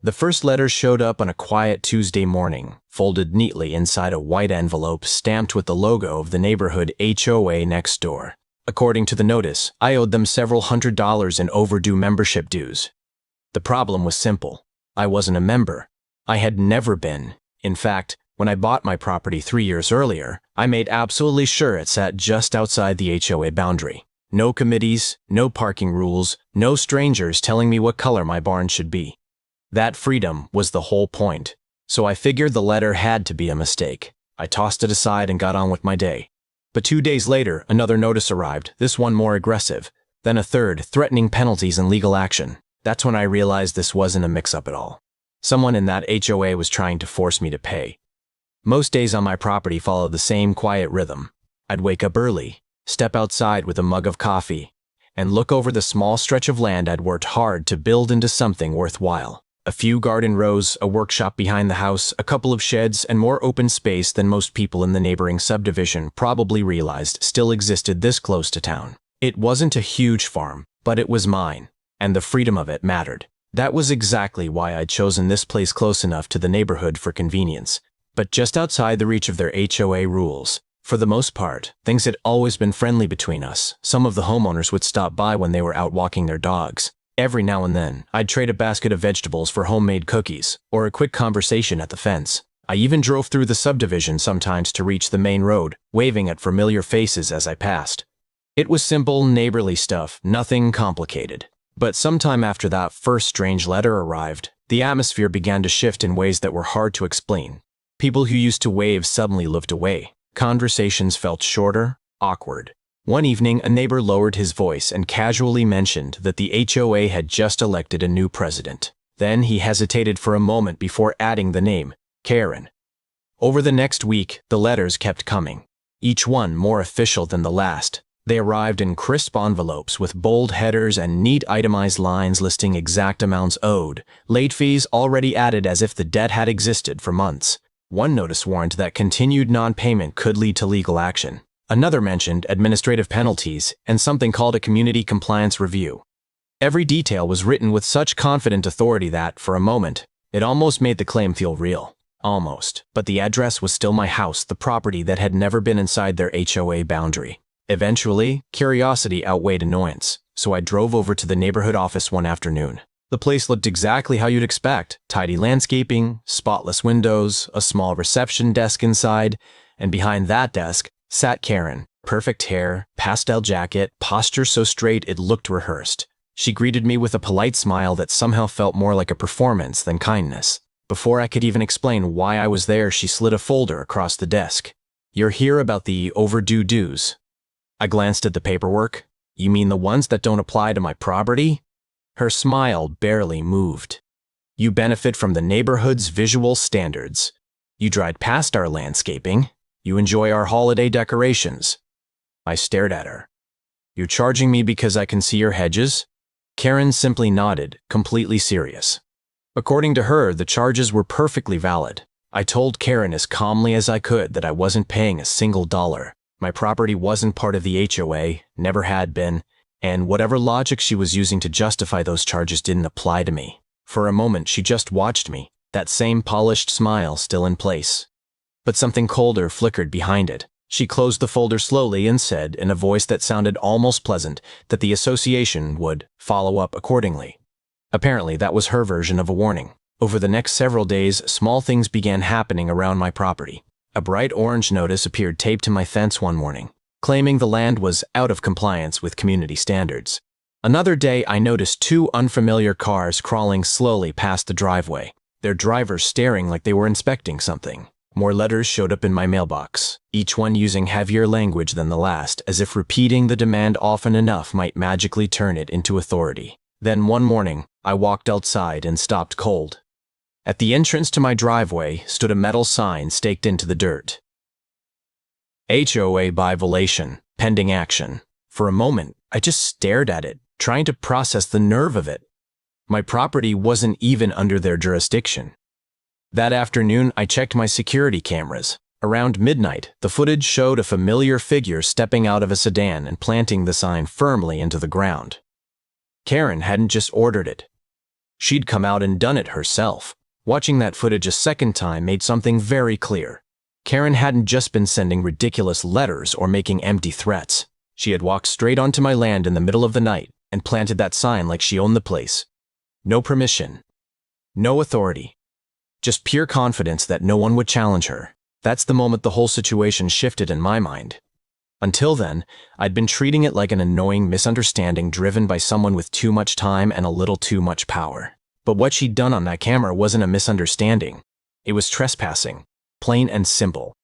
The first letter showed up on a quiet Tuesday morning, folded neatly inside a white envelope stamped with the logo of the neighborhood HOA next door. According to the notice, I owed them several $100s in overdue membership dues. The problem was simple. I wasn't a member. I had never been. In fact, when I bought my property 3 years earlier, I made absolutely sure it sat just outside the HOA boundary. No committees, no parking rules, no strangers telling me what color my barn should be. That freedom was the whole point. So I figured the letter had to be a mistake. I tossed it aside and got on with my day. But 2 days later, another notice arrived, this one more aggressive. Then a third, threatening penalties and legal action. That's when I realized this wasn't a mix-up at all. Someone in that HOA was trying to force me to pay. Most days on my property followed the same quiet rhythm. I'd wake up early, step outside with a mug of coffee, and look over the small stretch of land I'd worked hard to build into something worthwhile. A few garden rows, a workshop behind the house, a couple of sheds, and more open space than most people in the neighboring subdivision probably realized still existed this close to town. It wasn't a huge farm, but it was mine, and the freedom of it mattered. That was exactly why I'd chosen this place close enough to the neighborhood for convenience, but just outside the reach of their HOA rules. For the most part, things had always been friendly between us. Some of the homeowners would stop by when they were out walking their dogs. Every now and then, I'd trade a basket of vegetables for homemade cookies, or a quick conversation at the fence. I even drove through the subdivision sometimes to reach the main road, waving at familiar faces as I passed. It was simple, neighborly stuff, nothing complicated. But sometime after that first strange letter arrived, the atmosphere began to shift in ways that were hard to explain. People who used to wave suddenly looked away. Conversations felt shorter, awkward. One evening, a neighbor lowered his voice and casually mentioned that the HOA had just elected a new president. Then he hesitated for a moment before adding the name, Karen. Over the next week, the letters kept coming, each one more official than the last. They arrived in crisp envelopes with bold headers and neat itemized lines listing exact amounts owed, late fees already added as if the debt had existed for months. One notice warned that continued non-payment could lead to legal action. Another mentioned administrative penalties and something called a community compliance review. Every detail was written with such confident authority that, for a moment, it almost made the claim feel real. Almost. But the address was still my house, the property that had never been inside their HOA boundary. Eventually, curiosity outweighed annoyance, so I drove over to the neighborhood office one afternoon. The place looked exactly how you'd expect. Tidy landscaping, spotless windows, a small reception desk inside, and behind that desk sat Karen. Perfect hair, pastel jacket, posture so straight it looked rehearsed. She greeted me with a polite smile that somehow felt more like a performance than kindness. Before I could even explain why I was there, she slid a folder across the desk. "You're here about the overdue dues." I glanced at the paperwork. "You mean the ones that don't apply to my property?" Her smile barely moved. "You benefit from the neighborhood's visual standards. You drive past our landscaping. You enjoy our holiday decorations." I stared at her. "You're charging me because I can see your hedges?" Karen simply nodded, completely serious. According to her, the charges were perfectly valid. I told Karen as calmly as I could that I wasn't paying a single dollar. My property wasn't part of the HOA, never had been, and whatever logic she was using to justify those charges didn't apply to me. For a moment, she just watched me, that same polished smile still in place. But something colder flickered behind it. She closed the folder slowly and said, in a voice that sounded almost pleasant, that the association would follow up accordingly. Apparently, that was her version of a warning. Over the next several days, small things began happening around my property. A bright orange notice appeared taped to my fence one morning, claiming the land was out of compliance with community standards. Another day, I noticed 2 unfamiliar cars crawling slowly past the driveway, their drivers staring like they were inspecting something. More letters showed up in my mailbox, each one using heavier language than the last, as if repeating the demand often enough might magically turn it into authority. Then one morning, I walked outside and stopped cold. At the entrance to my driveway stood a metal sign staked into the dirt. HOA by violation, pending action. For a moment, I just stared at it, trying to process the nerve of it. My property wasn't even under their jurisdiction. That afternoon, I checked my security cameras. Around midnight, the footage showed a familiar figure stepping out of a sedan and planting the sign firmly into the ground. Karen hadn't just ordered it. She'd come out and done it herself. Watching that footage a second time made something very clear. Karen hadn't just been sending ridiculous letters or making empty threats. She had walked straight onto my land in the middle of the night and planted that sign like she owned the place. No permission. No authority. Just pure confidence that no one would challenge her. That's the moment the whole situation shifted in my mind. Until then, I'd been treating it like an annoying misunderstanding driven by someone with too much time and a little too much power. But what she'd done on that camera wasn't a misunderstanding. It was trespassing, plain and simple.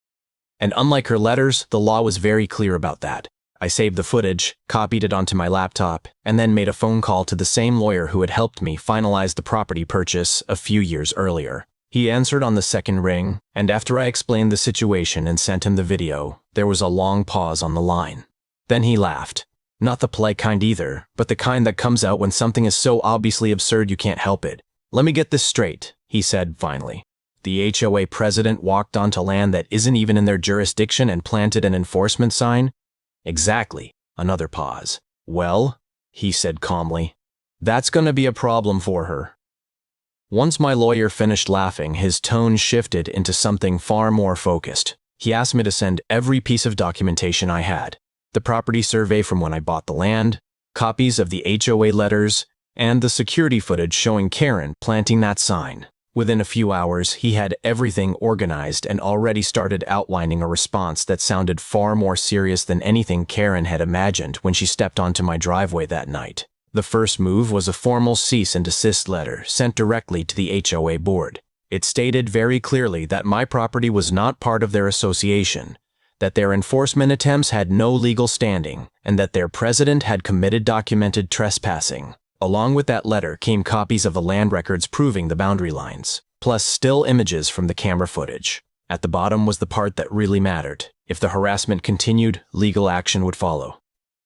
And unlike her letters, the law was very clear about that. I saved the footage, copied it onto my laptop, and then made a phone call to the same lawyer who had helped me finalize the property purchase a few years earlier. He answered on the second ring, and after I explained the situation and sent him the video, there was a long pause on the line. Then he laughed. Not the polite kind either, but the kind that comes out when something is so obviously absurd you can't help it. "Let me get this straight," he said finally. "The HOA president walked onto land that isn't even in their jurisdiction and planted an enforcement sign?" "Exactly." Another pause. "Well," he said calmly, "that's gonna be a problem for her." Once my lawyer finished laughing, his tone shifted into something far more focused. He asked me to send every piece of documentation I had. The property survey from when I bought the land, copies of the HOA letters, and the security footage showing Karen planting that sign. Within a few hours, he had everything organized and already started outlining a response that sounded far more serious than anything Karen had imagined when she stepped onto my driveway that night. The first move was a formal cease and desist letter sent directly to the HOA board. It stated very clearly that my property was not part of their association, that their enforcement attempts had no legal standing, and that their president had committed documented trespassing. Along with that letter came copies of the land records proving the boundary lines, plus still images from the camera footage. At the bottom was the part that really mattered. If the harassment continued, legal action would follow.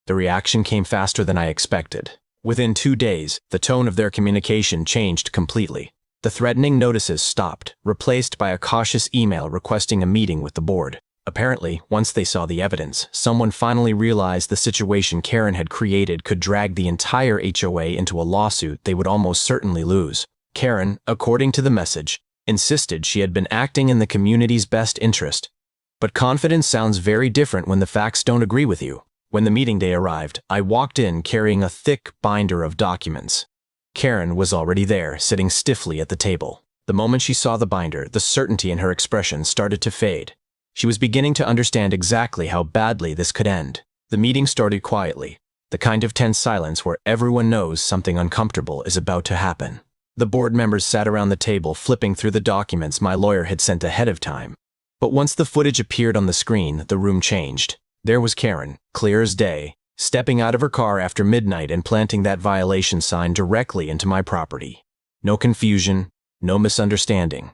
The reaction came faster than I expected. Within 2 days, the tone of their communication changed completely. The threatening notices stopped, replaced by a cautious email requesting a meeting with the board. Apparently, once they saw the evidence, someone finally realized the situation Karen had created could drag the entire HOA into a lawsuit they would almost certainly lose. Karen, according to the message, insisted she had been acting in the community's best interest. But confidence sounds very different when the facts don't agree with you. When the meeting day arrived, I walked in carrying a thick binder of documents. Karen was already there, sitting stiffly at the table. The moment she saw the binder, the certainty in her expression started to fade. She was beginning to understand exactly how badly this could end. The meeting started quietly, the kind of tense silence where everyone knows something uncomfortable is about to happen. The board members sat around the table flipping through the documents my lawyer had sent ahead of time. But once the footage appeared on the screen, the room changed. There was Karen, clear as day, stepping out of her car after midnight and planting that violation sign directly into my property. No confusion, no misunderstanding.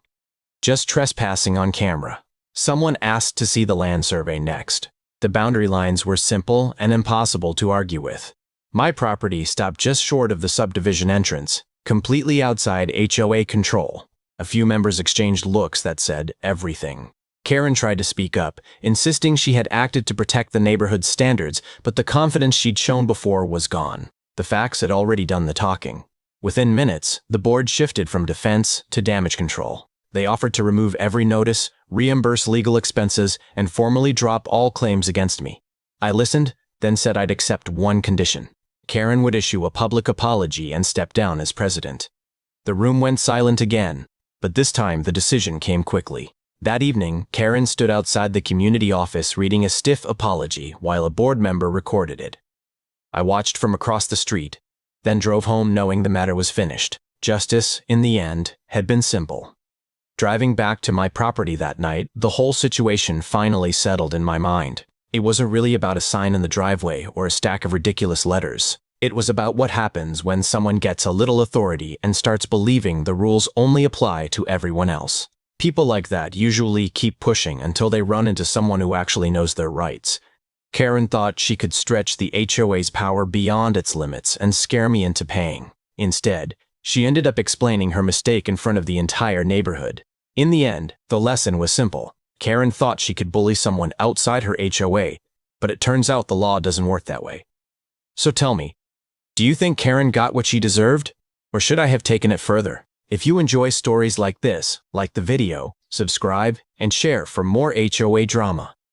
Just trespassing on camera. Someone asked to see the land survey next. The boundary lines were simple and impossible to argue with. My property stopped just short of the subdivision entrance, completely outside HOA control. A few members exchanged looks that said everything. Karen tried to speak up, insisting she had acted to protect the neighborhood's standards, but the confidence she'd shown before was gone. The facts had already done the talking. Within minutes, the board shifted from defense to damage control. They offered to remove every notice, reimburse legal expenses, and formally drop all claims against me. I listened, then said I'd accept one condition. Karen would issue a public apology and step down as president. The room went silent again, but this time the decision came quickly. That evening, Karen stood outside the community office reading a stiff apology while a board member recorded it. I watched from across the street, then drove home knowing the matter was finished. Justice, in the end, had been simple. Driving back to my property that night, the whole situation finally settled in my mind. It wasn't really about a sign in the driveway or a stack of ridiculous letters. It was about what happens when someone gets a little authority and starts believing the rules only apply to everyone else. People like that usually keep pushing until they run into someone who actually knows their rights. Karen thought she could stretch the HOA's power beyond its limits and scare me into paying. Instead, she ended up explaining her mistake in front of the entire neighborhood. In the end, the lesson was simple. Karen thought she could bully someone outside her HOA, but it turns out the law doesn't work that way. So tell me, do you think Karen got what she deserved? Or should I have taken it further? If you enjoy stories like this, like the video, subscribe, and share for more HOA drama.